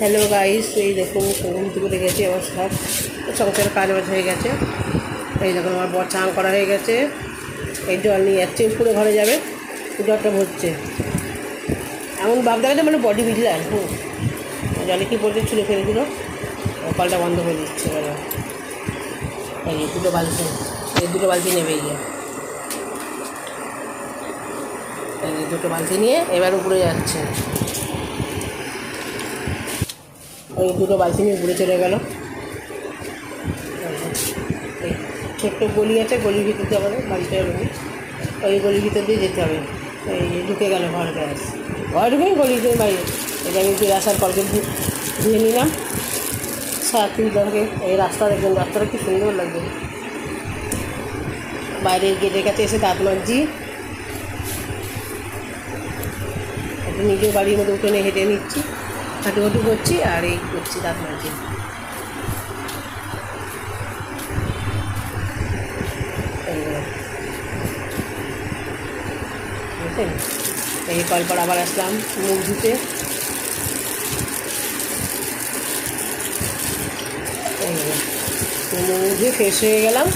Hello guys, এই দেখুন ঘুম থেকে উঠে গেছে। আমার সব সংসারের কাজ বাজ হয়ে গেছে। এই দেখুন আমার বর চান করা হয়ে গেছে। এই জল নিয়ে যাচ্ছে, পুরো ঘরে যাবে, জলটা ভরছে। এমন ভাব দেখা যায় মানে বডি বিজলার। জলে কী পড়ছে, ছুঁড়ে ফেলে দিল, কলটা বন্ধ করে দিচ্ছে। এবার এই দুটো বালতি নেবে গিয়ে, এই দুটো বালতি নিয়ে এবার উপরে যাচ্ছে। ওই দুটো বালতি নিয়ে উপরে চলে গেল। এই ছোট্ট গলি আছে, গলির ভিতর দিয়ে আমাদের বাড়িটা রুমে, ওই গলির ভিতর দিয়ে যেতে হবে। এই ঢুকে গেল ঘরে, ব্যাস ঘরে ঢুকে গলিতে বাইরে। এটা আমি আসার কলকে ধুয়ে নিলাম সাথে। এই রাস্তা দেখবেন, রাস্তাটা কি সুন্দর লাগবে। বাইরের গেটের কাছে এসে দাঁত মাজি, একটু নিজের বাড়ির মধ্যে উঠোনে হেঁটে নিচ্ছি, হাঁটু করছি আর এই করছি, দাঁত মাজি। বুঝলেন, এই কল পর আবার আসলাম মুখ ধুতে। মুখ ধুয়ে ফ্রেশ হয়ে গেলাম।